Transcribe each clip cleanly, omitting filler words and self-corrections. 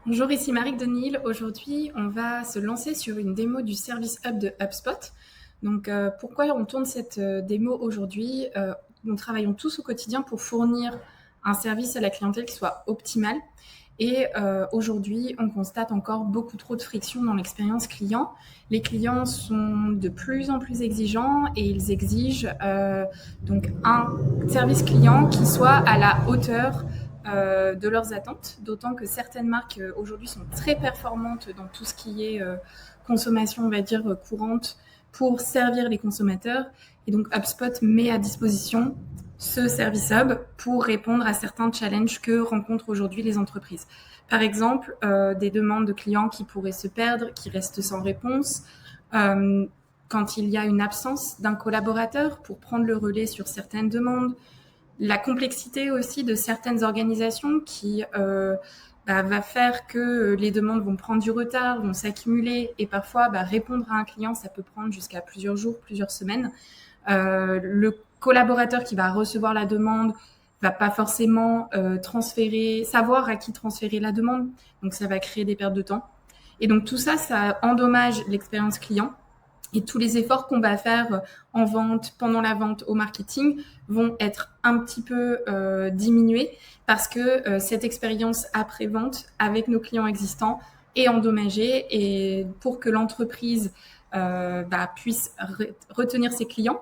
Bonjour, ici Marie Denil. Aujourd'hui, on va se lancer sur une démo du Service Hub de HubSpot. Donc, pourquoi on tourne cette démo aujourd'hui? Nous travaillons tous au quotidien pour fournir un service à la clientèle qui soit optimal. Et aujourd'hui, on constate encore beaucoup trop de friction dans l'expérience client. Les clients sont de plus en plus exigeants et ils exigent donc un service client qui soit à la hauteur de leurs attentes, d'autant que certaines marques aujourd'hui sont très performantes dans tout ce qui est consommation, on va dire, courante pour servir les consommateurs. Et donc HubSpot met à disposition ce service hub pour répondre à certains challenges que rencontrent aujourd'hui les entreprises. Par exemple, des demandes de clients qui pourraient se perdre, qui restent sans réponse, quand il y a une absence d'un collaborateur pour prendre le relais sur certaines demandes, la complexité aussi de certaines organisations qui va faire que les demandes vont prendre du retard, vont s'accumuler et parfois répondre à un client, ça peut prendre jusqu'à plusieurs jours, plusieurs semaines. Le collaborateur qui va recevoir la demande va pas forcément savoir à qui transférer la demande, donc ça va créer des pertes de temps. Et donc tout ça, ça endommage l'expérience client. Et tous les efforts qu'on va faire en vente, pendant la vente, au marketing, vont être un petit peu diminués parce que cette expérience après-vente avec nos clients existants est endommagée. Et pour que l'entreprise puisse retenir ses clients,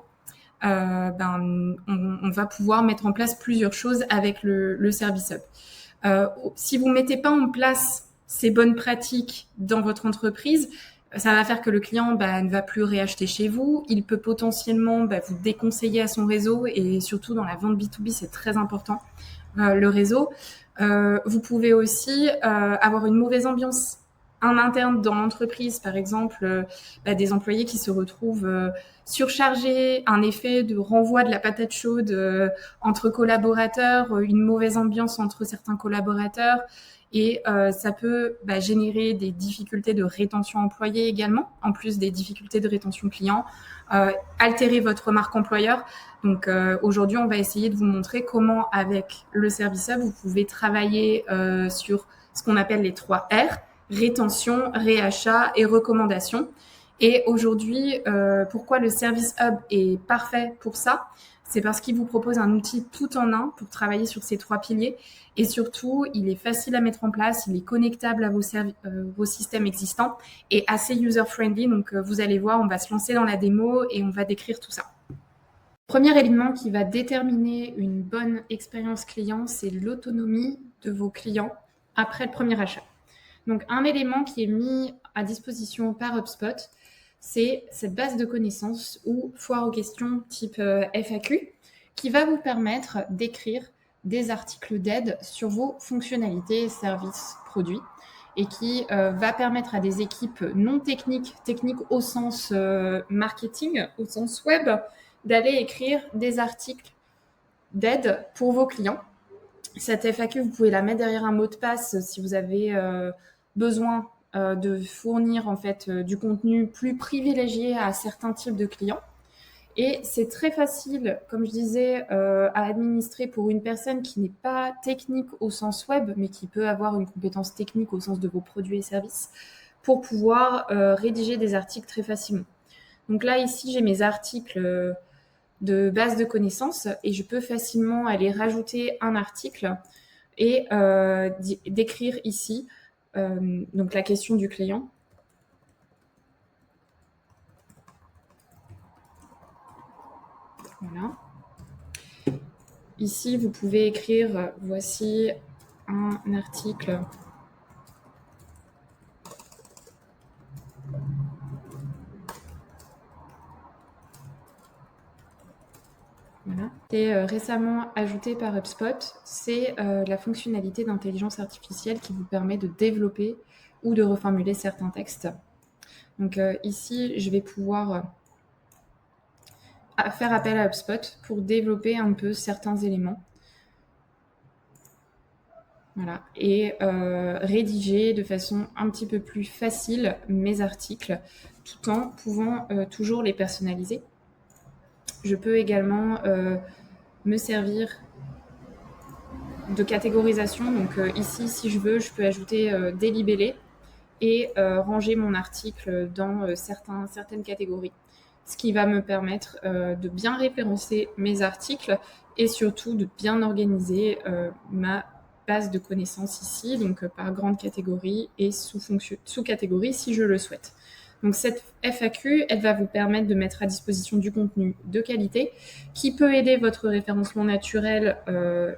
on va pouvoir mettre en place plusieurs choses avec le Service Hub. Si vous ne mettez pas en place ces bonnes pratiques dans votre entreprise, ça va faire que le client ne va plus réacheter chez vous. Il peut potentiellement vous déconseiller à son réseau et surtout dans la vente B2B, c'est très important, le réseau. Vous pouvez aussi avoir une mauvaise ambiance en interne dans l'entreprise, par exemple des employés qui se retrouvent surchargés, un effet de renvoi de la patate chaude entre collaborateurs, une mauvaise ambiance entre certains collaborateurs. Et ça peut générer des difficultés de rétention employée également, en plus des difficultés de rétention client, altérer votre marque employeur. Donc aujourd'hui, on va essayer de vous montrer comment, avec le Service Hub, vous pouvez travailler sur ce qu'on appelle les 3 R, rétention, réachat et recommandation. Et aujourd'hui, pourquoi le Service Hub est parfait pour ça? C'est parce qu'il vous propose un outil tout en un pour travailler sur ces 3 piliers. Et surtout, il est facile à mettre en place, il est connectable à vos systèmes existants et assez user-friendly. Donc, vous allez voir, on va se lancer dans la démo et on va décrire tout ça. Le premier élément qui va déterminer une bonne expérience client, c'est l'autonomie de vos clients après le premier achat. Donc, un élément qui est mis à disposition par HubSpot, c'est cette base de connaissances ou foire aux questions type FAQ qui va vous permettre d'écrire des articles d'aide sur vos fonctionnalités, services, produits et qui va permettre à des équipes non techniques au sens marketing, au sens web, d'aller écrire des articles d'aide pour vos clients. Cette FAQ, vous pouvez la mettre derrière un mot de passe si vous avez besoin de fournir en fait du contenu plus privilégié à certains types de clients. Et c'est très facile, comme je disais, à administrer pour une personne qui n'est pas technique au sens web, mais qui peut avoir une compétence technique au sens de vos produits et services, pour pouvoir rédiger des articles très facilement. Donc là, ici, j'ai mes articles de base de connaissances et je peux facilement aller rajouter un article et d'écrire ici donc la question du client. Voilà. Ici, vous pouvez écrire voici un article voilà. C'est récemment ajouté par HubSpot, c'est la fonctionnalité d'intelligence artificielle qui vous permet de développer ou de reformuler certains textes. Donc ici, je vais pouvoir faire appel à HubSpot pour développer un peu certains éléments. Voilà. Et rédiger de façon un petit peu plus facile mes articles, tout en pouvant toujours les personnaliser. Je peux également me servir de catégorisation. Donc ici, si je veux, je peux ajouter des libellés et ranger mon article dans certaines catégories. Ce qui va me permettre de bien référencer mes articles et surtout de bien organiser ma base de connaissances ici, donc par grande catégorie et sous-catégorie si je le souhaite. Donc cette FAQ, elle va vous permettre de mettre à disposition du contenu de qualité qui peut aider votre référencement naturel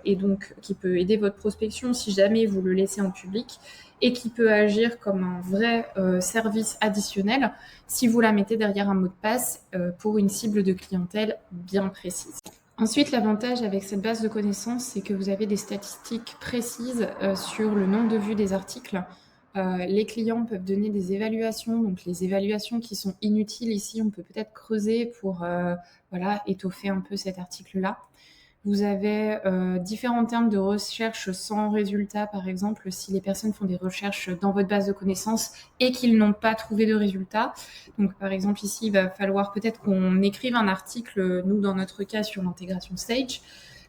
et donc qui peut aider votre prospection si jamais vous le laissez en public et qui peut agir comme un vrai service additionnel si vous la mettez derrière un mot de passe pour une cible de clientèle bien précise. Ensuite, l'avantage avec cette base de connaissances, c'est que vous avez des statistiques précises sur le nombre de vues des articles. Les clients peuvent donner des évaluations, donc les évaluations qui sont inutiles ici, on peut peut-être creuser pour étoffer un peu cet article-là. Vous avez différents termes de recherche sans résultat, par exemple, si les personnes font des recherches dans votre base de connaissances et qu'ils n'ont pas trouvé de résultat. Donc, par exemple, ici, il va falloir peut-être qu'on écrive un article, nous, dans notre cas, sur l'intégration Sage,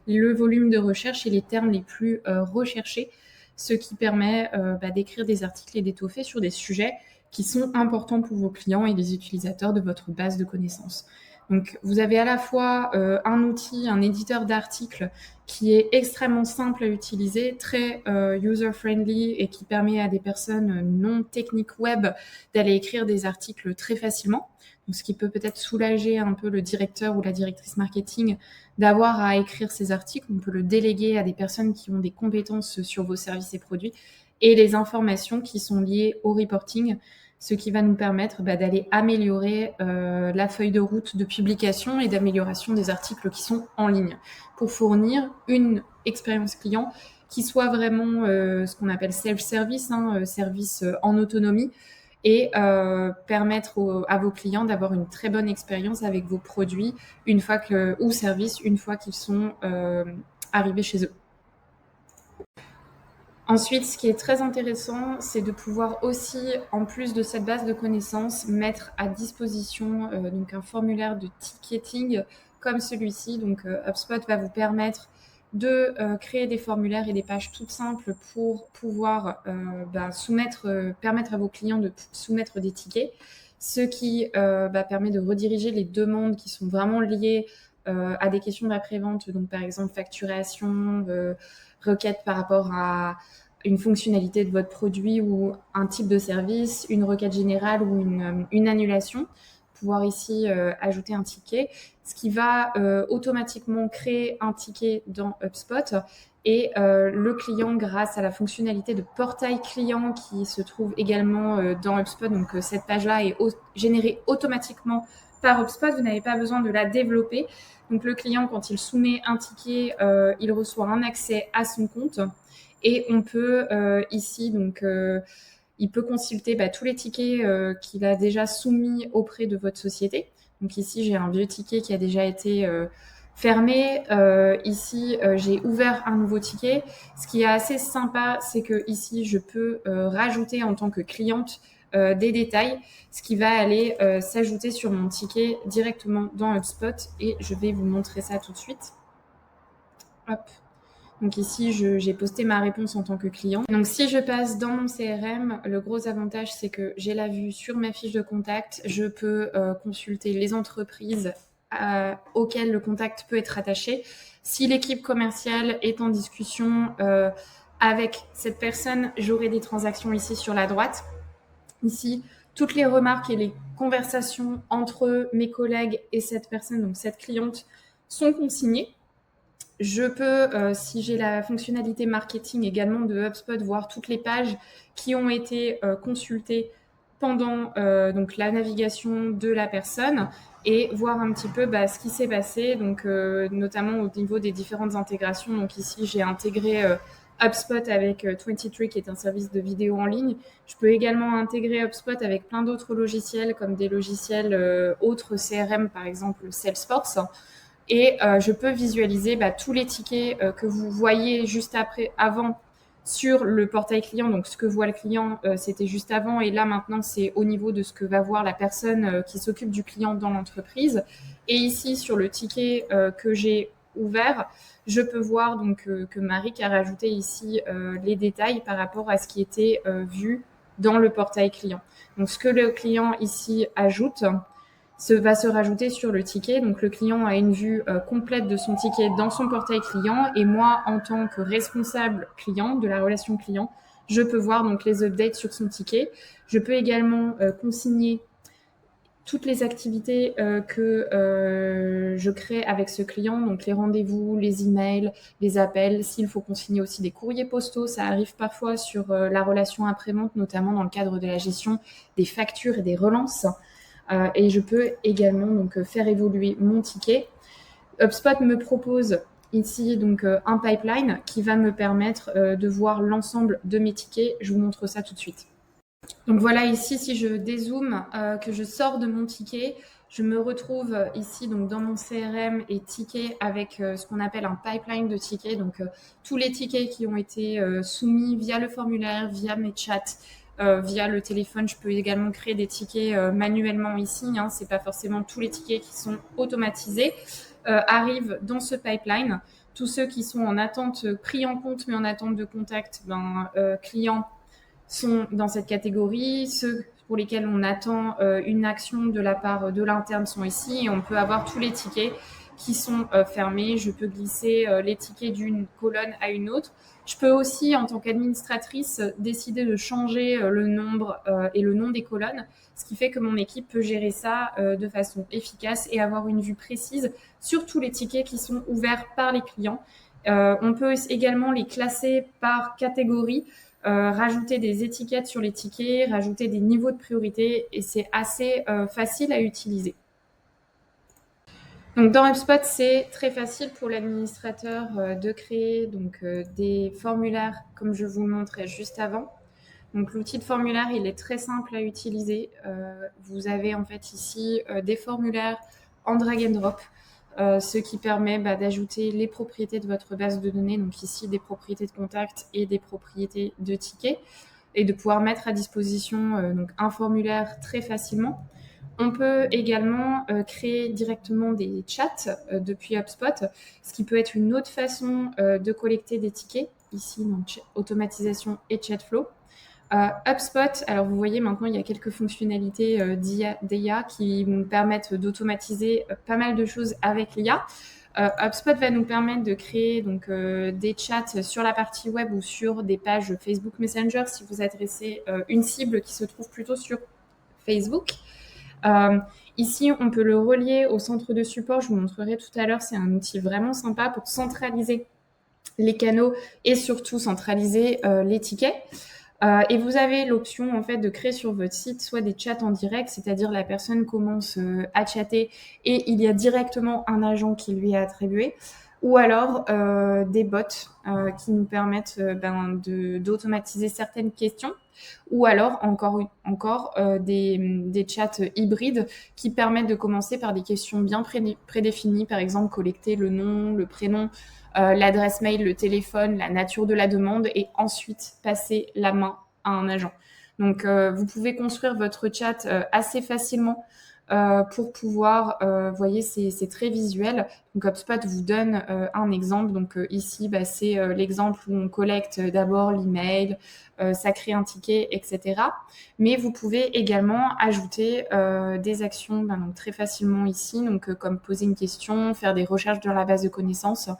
le volume de recherche et les termes les plus recherchés, ce qui permet d'écrire des articles et d'étoffer sur des sujets qui sont importants pour vos clients et les utilisateurs de votre base de connaissances. Donc, vous avez à la fois un outil, un éditeur d'articles qui est extrêmement simple à utiliser, très user-friendly et qui permet à des personnes non techniques web d'aller écrire des articles très facilement. Donc, ce qui peut peut-être soulager un peu le directeur ou la directrice marketing d'avoir à écrire ces articles. On peut le déléguer à des personnes qui ont des compétences sur vos services et produits et les informations qui sont liées au reporting, ce qui va nous permettre d'aller améliorer la feuille de route de publication et d'amélioration des articles qui sont en ligne pour fournir une expérience client qui soit vraiment ce qu'on appelle self-service, service en autonomie, et permettre à vos clients d'avoir une très bonne expérience avec vos produits ou services une fois qu'ils sont arrivés chez eux. Ensuite, ce qui est très intéressant, c'est de pouvoir aussi, en plus de cette base de connaissances, mettre à disposition donc un formulaire de ticketing comme celui-ci. Donc, HubSpot va vous permettre de créer des formulaires et des pages toutes simples pour pouvoir permettre à vos clients de soumettre des tickets, ce qui permet de rediriger les demandes qui sont vraiment liées à des questions d'après-vente, donc par exemple facturation, requête par rapport à une fonctionnalité de votre produit ou un type de service, une requête générale ou une annulation. Pouvoir ici ajouter un ticket, ce qui va automatiquement créer un ticket dans HubSpot et le client, grâce à la fonctionnalité de portail client qui se trouve également dans HubSpot, donc cette page-là est générée automatiquement par HubSpot, vous n'avez pas besoin de la développer. Donc le client, quand il soumet un ticket, il reçoit un accès à son compte et on peut ici il peut consulter tous les tickets qu'il a déjà soumis auprès de votre société. Donc ici, j'ai un vieux ticket qui a déjà été fermé. Ici, j'ai ouvert un nouveau ticket. Ce qui est assez sympa, c'est que ici, je peux rajouter en tant que cliente des détails, ce qui va aller s'ajouter sur mon ticket directement dans HubSpot. Et je vais vous montrer ça tout de suite. Hop. Donc ici, j'ai posté ma réponse en tant que client. Donc si je passe dans mon CRM, le gros avantage, c'est que j'ai la vue sur ma fiche de contact. Je peux consulter les entreprises auxquelles le contact peut être attaché. Si l'équipe commerciale est en discussion avec cette personne, j'aurai des transactions ici sur la droite. Ici, toutes les remarques et les conversations entre mes collègues et cette personne, donc cette cliente, sont consignées. Je peux, si j'ai la fonctionnalité marketing également de HubSpot, voir toutes les pages qui ont été consultées pendant donc la navigation de la personne et voir un petit peu ce qui s'est passé, donc notamment au niveau des différentes intégrations. Donc ici, j'ai intégré HubSpot avec 23 qui est un service de vidéo en ligne. Je peux également intégrer HubSpot avec plein d'autres logiciels comme des logiciels autres CRM, par exemple Salesforce. Et je peux visualiser tous les tickets que vous voyez juste avant sur le portail client. Donc, ce que voit le client, c'était juste avant. Et là, maintenant, c'est au niveau de ce que va voir la personne qui s'occupe du client dans l'entreprise. Et ici, sur le ticket que j'ai ouvert, je peux voir donc que Marik a rajouté ici les détails par rapport à ce qui était vu dans le portail client. Donc, ce que le client ici ajoute va se rajouter sur le ticket. Donc, le client a une vue complète de son ticket dans son portail client. Et moi, en tant que responsable client de la relation client, je peux voir donc les updates sur son ticket. Je peux également consigner toutes les activités que je crée avec ce client, donc les rendez-vous, les emails, les appels. S'il faut consigner aussi des courriers postaux, ça arrive parfois sur la relation après-vente, notamment dans le cadre de la gestion des factures et des relances. Et je peux également donc faire évoluer mon ticket. HubSpot me propose ici donc un pipeline qui va me permettre de voir l'ensemble de mes tickets. Je vous montre ça tout de suite. Donc voilà, ici, si je dézoome, que je sors de mon ticket, je me retrouve ici donc dans mon CRM et ticket avec ce qu'on appelle un pipeline de tickets. Donc tous les tickets qui ont été soumis via le formulaire, via mes chats, via le téléphone. Je peux également créer des tickets manuellement ici. Hein, c'est pas forcément tous les tickets qui sont automatisés. Arrivent dans ce pipeline. Tous ceux qui sont en attente, pris en compte, mais en attente de contact, client, sont dans cette catégorie. Ceux pour lesquels on attend une action de la part de l'interne sont ici. Et on peut avoir tous les tickets qui sont fermés. Je peux glisser les tickets d'une colonne à une autre. Je peux aussi, en tant qu'administratrice, décider de changer le nombre et le nom des colonnes, ce qui fait que mon équipe peut gérer ça de façon efficace et avoir une vue précise sur tous les tickets qui sont ouverts par les clients. On peut également les classer par catégorie, rajouter des étiquettes sur les tickets, rajouter des niveaux de priorité, et c'est assez facile à utiliser. Donc dans HubSpot, c'est très facile pour l'administrateur de créer donc, des formulaires comme je vous le montrais juste avant. Donc l'outil de formulaire, il est très simple à utiliser. Vous avez en fait ici des formulaires en drag and drop, ce qui permet d'ajouter les propriétés de votre base de données, donc ici des propriétés de contact et des propriétés de tickets, et de pouvoir mettre à disposition donc un formulaire très facilement. On peut également créer directement des chats depuis HubSpot, ce qui peut être une autre façon de collecter des tickets, ici dans automatisation et chat flow. HubSpot, alors vous voyez maintenant il y a quelques fonctionnalités d'IA qui nous permettent d'automatiser pas mal de choses avec l'IA. HubSpot va nous permettre de créer donc des chats sur la partie web ou sur des pages Facebook Messenger si vous adressez une cible qui se trouve plutôt sur Facebook. Ici, on peut le relier au centre de support. Je vous montrerai tout à l'heure. C'est un outil vraiment sympa pour centraliser les canaux et surtout centraliser les tickets. Et vous avez l'option en fait de créer sur votre site soit des chats en direct, c'est-à-dire la personne commence à chatter et il y a directement un agent qui lui est attribué, ou alors des bots qui nous permettent d'automatiser certaines questions, ou alors encore des chats hybrides qui permettent de commencer par des questions bien prédéfinies, par exemple collecter le nom, le prénom, l'adresse mail, le téléphone, la nature de la demande, et ensuite passer la main à un agent. Donc, vous pouvez construire votre chat assez facilement pour pouvoir, vous voyez, c'est très visuel. Donc, HubSpot vous donne un exemple. Donc, ici, c'est l'exemple où on collecte d'abord l'email, ça crée un ticket, etc. Mais vous pouvez également ajouter des actions donc, très facilement ici, donc comme poser une question, faire des recherches dans la base de connaissances,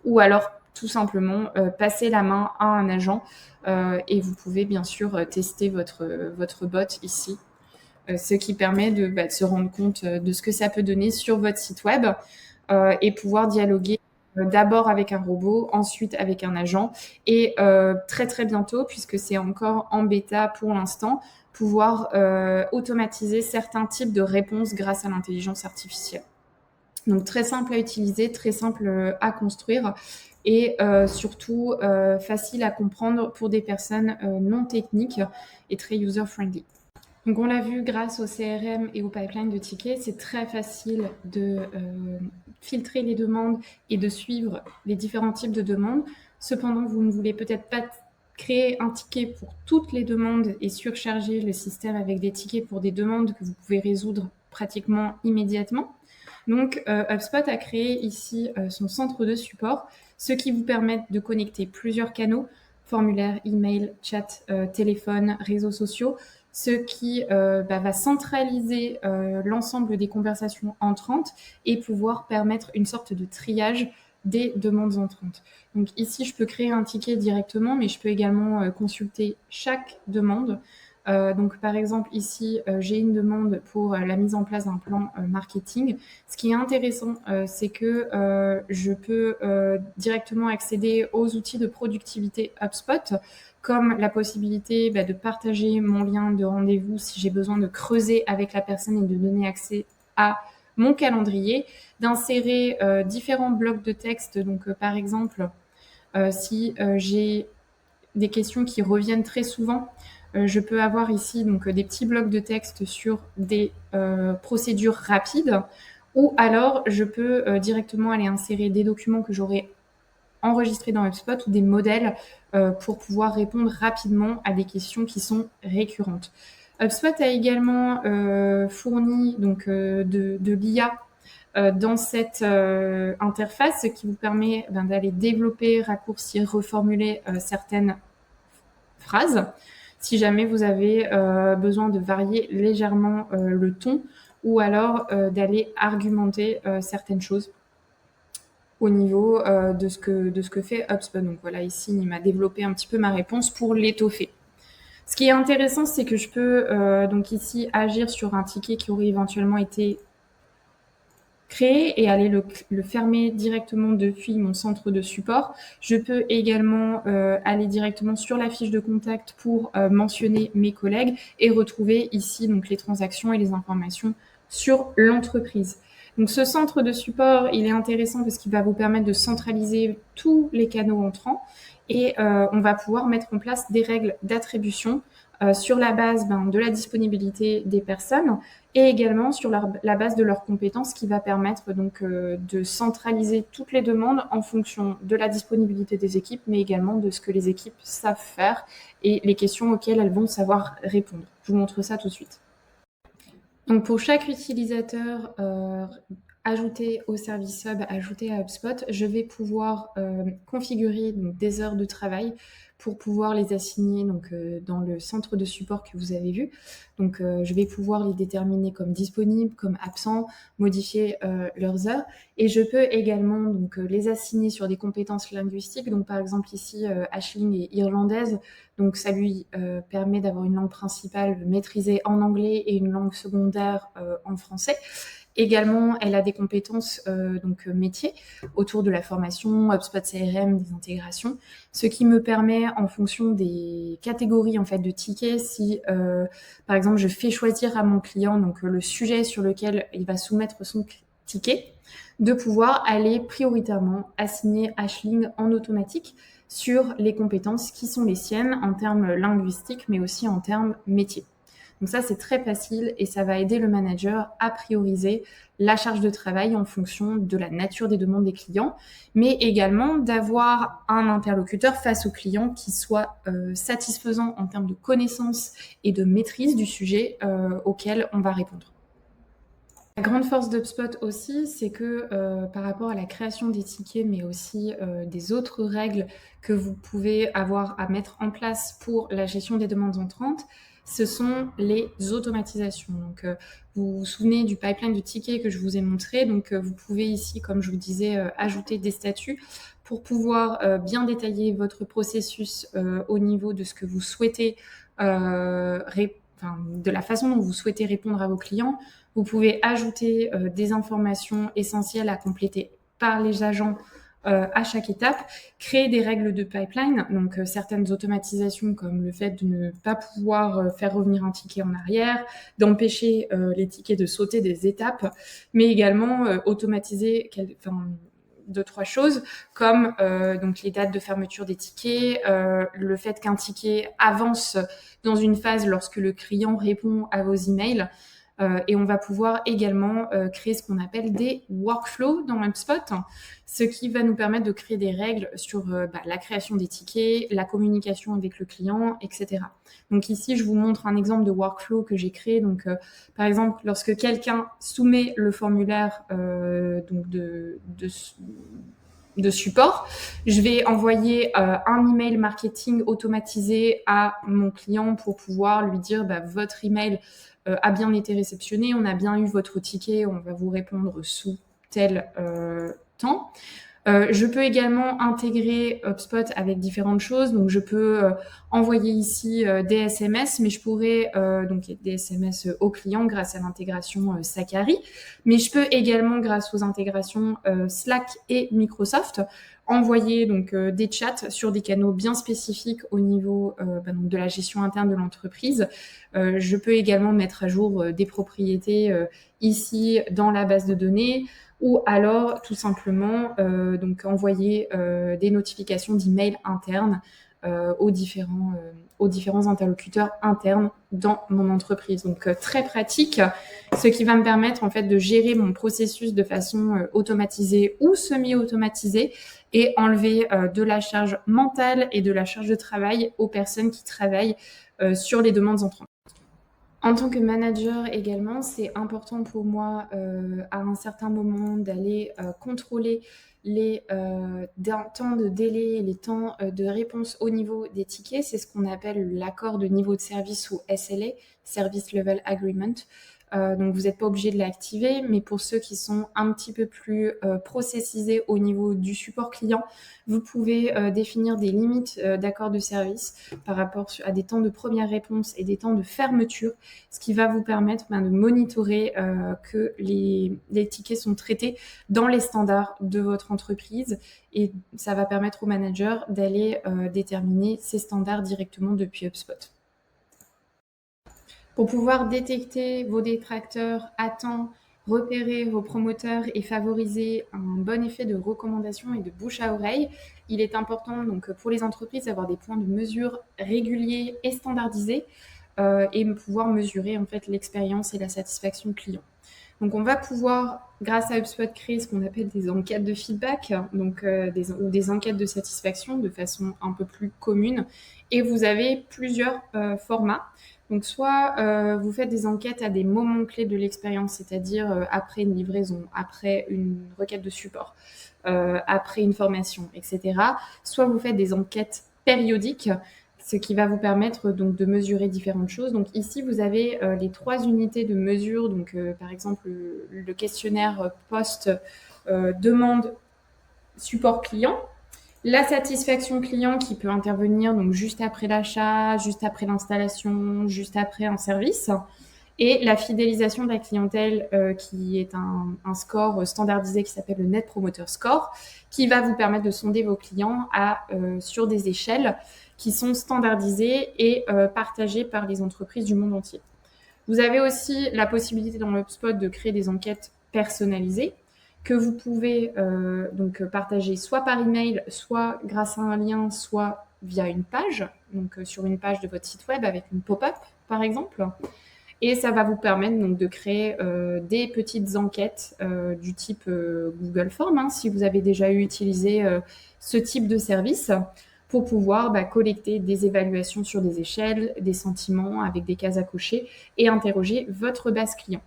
ou alors tout simplement passer la main à un agent et vous pouvez bien sûr tester votre bot ici, ce qui permet de se rendre compte de ce que ça peut donner sur votre site web et pouvoir dialoguer d'abord avec un robot, ensuite avec un agent et très très bientôt, puisque c'est encore en bêta pour l'instant, pouvoir automatiser certains types de réponses grâce à l'intelligence artificielle. Donc très simple à utiliser, très simple à construire et surtout facile à comprendre pour des personnes non techniques et très user-friendly. Donc on l'a vu, grâce au CRM et au pipeline de tickets, c'est très facile de filtrer les demandes et de suivre les différents types de demandes. Cependant, vous ne voulez peut-être pas créer un ticket pour toutes les demandes et surcharger le système avec des tickets pour des demandes que vous pouvez résoudre pratiquement immédiatement. Donc, HubSpot a créé ici son centre de support. ce qui vous permet de connecter plusieurs canaux, formulaire, email, chat, téléphone, réseaux sociaux, ce qui va centraliser l'ensemble des conversations entrantes et pouvoir permettre une sorte de triage des demandes entrantes. Donc ici, je peux créer un ticket directement, mais je peux également consulter chaque demande. Donc par exemple ici, j'ai une demande pour la mise en place d'un plan marketing. Ce qui est intéressant, c'est que je peux directement accéder aux outils de productivité HubSpot, comme la possibilité de partager mon lien de rendez-vous si j'ai besoin de creuser avec la personne et de donner accès à mon calendrier, d'insérer différents blocs de texte. Donc par exemple, si j'ai des questions qui reviennent très souvent, je peux avoir ici donc des petits blocs de texte sur des procédures rapides, ou alors je peux directement aller insérer des documents que j'aurai enregistrés dans HubSpot ou des modèles pour pouvoir répondre rapidement à des questions qui sont récurrentes. HubSpot a également fourni donc de l'IA dans cette interface, ce qui vous permet d'aller développer, raccourcir, reformuler certaines phrases, si jamais vous avez besoin de varier légèrement le ton, ou alors d'aller argumenter certaines choses au niveau de ce que fait HubSpot. Donc voilà, ici, il m'a développé un petit peu ma réponse pour l'étoffer. Ce qui est intéressant, c'est que je peux donc ici agir sur un ticket qui aurait éventuellement été créer et aller le fermer directement depuis mon centre de support. Je peux également aller directement sur la fiche de contact pour mentionner mes collègues et retrouver ici donc les transactions et les informations sur l'entreprise. Donc ce centre de support, il est intéressant parce qu'il va vous permettre de centraliser tous les canaux entrants et on va pouvoir mettre en place des règles d'attribution sur la base de la disponibilité des personnes et également sur la base de leurs compétences, qui va permettre donc de centraliser toutes les demandes en fonction de la disponibilité des équipes, mais également de ce que les équipes savent faire et les questions auxquelles elles vont savoir répondre. Je vous montre ça tout de suite. Donc pour chaque utilisateur ajouté au service Hub, ajouté à HubSpot, je vais pouvoir configurer donc, des heures de travail pour pouvoir les assigner donc, dans le centre de support que vous avez vu. Donc je vais pouvoir les déterminer comme disponibles, comme absents, modifier leurs heures. Et je peux également donc, les assigner sur des compétences linguistiques. Donc par exemple ici, Aisling est irlandaise. Donc ça lui permet d'avoir une langue principale maîtrisée en anglais et une langue secondaire en français. Également, elle a des compétences donc métiers autour de la formation, HubSpot CRM, des intégrations, ce qui me permet, en fonction des catégories en fait de tickets, si par exemple je fais choisir à mon client donc le sujet sur lequel il va soumettre son ticket, de pouvoir aller prioritairement assigner Aisling en automatique sur les compétences qui sont les siennes en termes linguistiques, mais aussi en termes métiers. Donc ça, c'est très facile et ça va aider le manager à prioriser la charge de travail en fonction de la nature des demandes des clients, mais également d'avoir un interlocuteur face au client qui soit satisfaisant en termes de connaissance et de maîtrise du sujet auquel on va répondre. La grande force d'HubSpot aussi, c'est que par rapport à la création des tickets, mais aussi des autres règles que vous pouvez avoir à mettre en place pour la gestion des demandes entrantes, ce sont les automatisations. Donc, vous vous souvenez du pipeline de tickets que je vous ai montré. Donc, vous pouvez ici, comme je vous disais, ajouter des statuts pour pouvoir bien détailler votre processus au niveau de ce que vous souhaitez, de la façon dont vous souhaitez répondre à vos clients. Vous pouvez ajouter des informations essentielles à compléter par les agents à chaque étape, créer des règles de pipeline, donc certaines automatisations comme le fait de ne pas pouvoir faire revenir un ticket en arrière, d'empêcher les tickets de sauter des étapes, mais également automatiser deux, trois choses comme donc les dates de fermeture des tickets, le fait qu'un ticket avance dans une phase lorsque le client répond à vos emails. Et on va pouvoir également créer ce qu'on appelle des workflows dans HubSpot, ce qui va nous permettre de créer des règles sur la création des tickets, la communication avec le client, etc. Donc ici, je vous montre un exemple de workflow que j'ai créé. Donc, par exemple, lorsque quelqu'un soumet le formulaire donc de support. Je vais envoyer un email marketing automatisé à mon client pour pouvoir lui dire votre email a bien été réceptionné, on a bien eu votre ticket, on va vous répondre sous tel temps. Je peux également intégrer HubSpot avec différentes choses. Donc, je peux envoyer ici des SMS, mais je pourrais donc des SMS aux clients grâce à l'intégration Sakari. Mais je peux également, grâce aux intégrations Slack et Microsoft, envoyer donc des chats sur des canaux bien spécifiques au niveau donc de la gestion interne de l'entreprise. Je peux également mettre à jour des propriétés ici dans la base de données, ou alors tout simplement donc envoyer des notifications d'email internes aux différents interlocuteurs internes dans mon entreprise. Donc très pratique, ce qui va me permettre en fait de gérer mon processus de façon automatisée ou semi-automatisée et enlever de la charge mentale et de la charge de travail aux personnes qui travaillent sur les demandes entrantes. En tant que manager également, c'est important pour moi à un certain moment d'aller contrôler les temps de délai et les temps de réponse au niveau des tickets. C'est ce qu'on appelle l'accord de niveau de service ou SLA, Service Level Agreement. Donc, vous n'êtes pas obligé de l'activer, mais pour ceux qui sont un petit peu plus processisés au niveau du support client, vous pouvez définir des limites d'accord de service par rapport à des temps de première réponse et des temps de fermeture, ce qui va vous permettre de monitorer que les tickets sont traités dans les standards de votre entreprise, et ça va permettre au manager d'aller déterminer ces standards directement depuis HubSpot. Pour pouvoir détecter vos détracteurs à temps, repérer vos promoteurs et favoriser un bon effet de recommandation et de bouche à oreille, il est important donc pour les entreprises d'avoir des points de mesure réguliers et standardisés et pouvoir mesurer en fait l'expérience et la satisfaction client. Donc on va pouvoir, grâce à HubSpot, créer ce qu'on appelle des enquêtes de feedback, donc ou des enquêtes de satisfaction de façon un peu plus commune. Et vous avez plusieurs formats. Donc soit vous faites des enquêtes à des moments clés de l'expérience, c'est-à-dire après une livraison, après une requête de support, après une formation, etc. Soit vous faites des enquêtes périodiques, ce qui va vous permettre donc de mesurer différentes choses. Donc ici, vous avez les 3 unités de mesure. Donc par exemple, le questionnaire post demande support client. La satisfaction client qui peut intervenir donc juste après l'achat, juste après l'installation, juste après un service. Et la fidélisation de la clientèle qui est un score standardisé qui s'appelle le Net Promoter Score, qui va vous permettre de sonder vos clients sur des échelles qui sont standardisées et partagées par les entreprises du monde entier. Vous avez aussi la possibilité dans HubSpot de créer des enquêtes personnalisées que vous pouvez donc partager soit par email, soit grâce à un lien, soit via une page, donc sur une page de votre site web avec une pop-up par exemple. Et ça va vous permettre donc de créer des petites enquêtes du type Google Form, si vous avez déjà utilisé ce type de service, pour pouvoir collecter des évaluations sur des échelles, des sentiments avec des cases à cocher et interroger votre base client.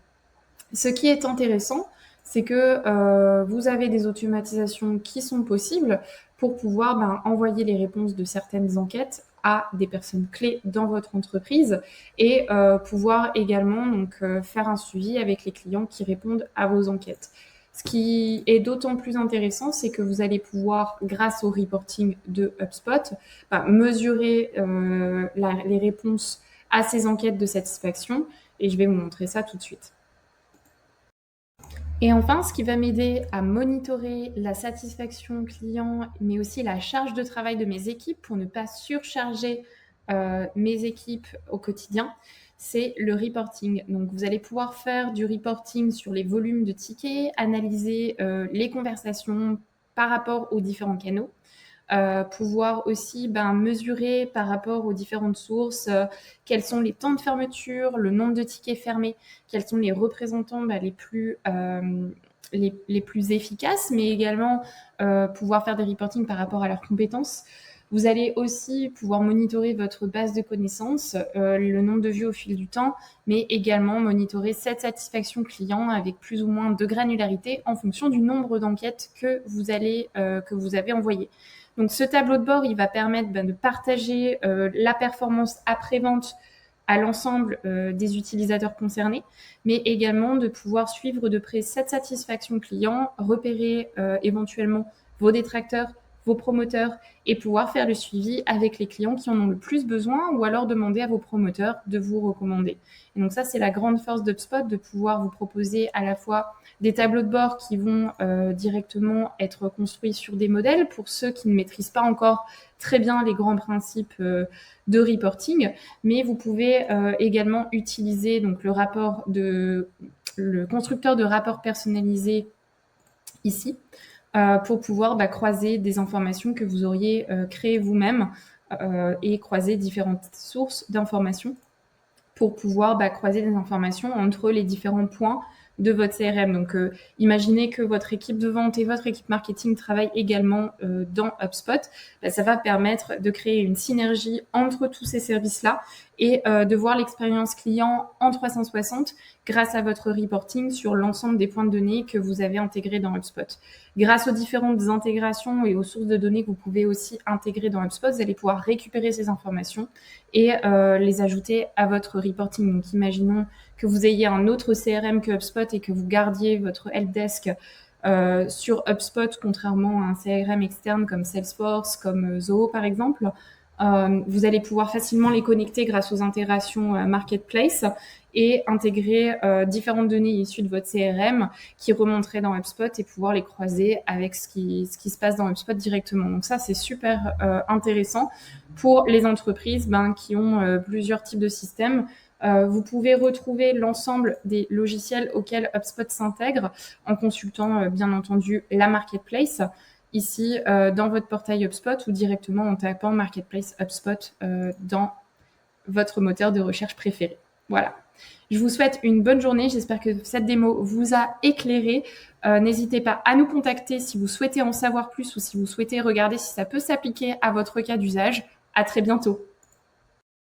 Ce qui est intéressant, c'est que vous avez des automatisations qui sont possibles pour pouvoir envoyer les réponses de certaines enquêtes à des personnes clés dans votre entreprise et pouvoir également donc, faire un suivi avec les clients qui répondent à vos enquêtes. Ce qui est d'autant plus intéressant, c'est que vous allez pouvoir, grâce au reporting de HubSpot, mesurer les réponses à ces enquêtes de satisfaction, et je vais vous montrer ça tout de suite. Et enfin, ce qui va m'aider à monitorer la satisfaction client, mais aussi la charge de travail de mes équipes pour ne pas surcharger mes équipes au quotidien, c'est le reporting. Donc, vous allez pouvoir faire du reporting sur les volumes de tickets, analyser les conversations par rapport aux différents canaux. Pouvoir aussi mesurer par rapport aux différentes sources quels sont les temps de fermeture, le nombre de tickets fermés, quels sont les représentants les plus efficaces, mais également pouvoir faire des reportings par rapport à leurs compétences. Vous allez aussi pouvoir monitorer votre base de connaissances, le nombre de vues au fil du temps, mais également monitorer cette satisfaction client avec plus ou moins de granularité en fonction du nombre d'enquêtes que vous avez envoyées. Donc ce tableau de bord, il va permettre de partager la performance après-vente à l'ensemble des utilisateurs concernés, mais également de pouvoir suivre de près cette satisfaction client, repérer éventuellement vos détracteurs, vos promoteurs et pouvoir faire le suivi avec les clients qui en ont le plus besoin ou alors demander à vos promoteurs de vous recommander. Et donc ça, c'est la grande force d'HubSpot, de pouvoir vous proposer à la fois des tableaux de bord qui vont directement être construits sur des modèles pour ceux qui ne maîtrisent pas encore très bien les grands principes de reporting, mais vous pouvez également utiliser donc le constructeur de rapport personnalisé ici pour pouvoir croiser des informations que vous auriez créées vous-même et croiser différentes sources d'informations pour pouvoir croiser des informations entre les différents points de votre CRM. Donc, imaginez que votre équipe de vente et votre équipe marketing travaillent également dans HubSpot. Ça va permettre de créer une synergie entre tous ces services-là et de voir l'expérience client en 360 grâce à votre reporting sur l'ensemble des points de données que vous avez intégrés dans HubSpot. Grâce aux différentes intégrations et aux sources de données que vous pouvez aussi intégrer dans HubSpot, vous allez pouvoir récupérer ces informations et les ajouter à votre reporting. Donc, imaginons que vous ayez un autre CRM que HubSpot et que vous gardiez votre helpdesk sur HubSpot, contrairement à un CRM externe comme Salesforce, comme Zoho par exemple. Vous allez pouvoir facilement les connecter grâce aux intégrations Marketplace et intégrer différentes données issues de votre CRM qui remonteraient dans HubSpot et pouvoir les croiser avec ce qui se passe dans HubSpot directement. Donc ça, c'est super intéressant pour les entreprises qui ont plusieurs types de systèmes. Vous pouvez retrouver l'ensemble des logiciels auxquels HubSpot s'intègre en consultant bien entendu la Marketplace ici dans votre portail HubSpot ou directement en tapant Marketplace HubSpot dans votre moteur de recherche préféré. Voilà. Je vous souhaite une bonne journée. J'espère que cette démo vous a éclairé. N'hésitez pas à nous contacter si vous souhaitez en savoir plus ou si vous souhaitez regarder si ça peut s'appliquer à votre cas d'usage. À très bientôt.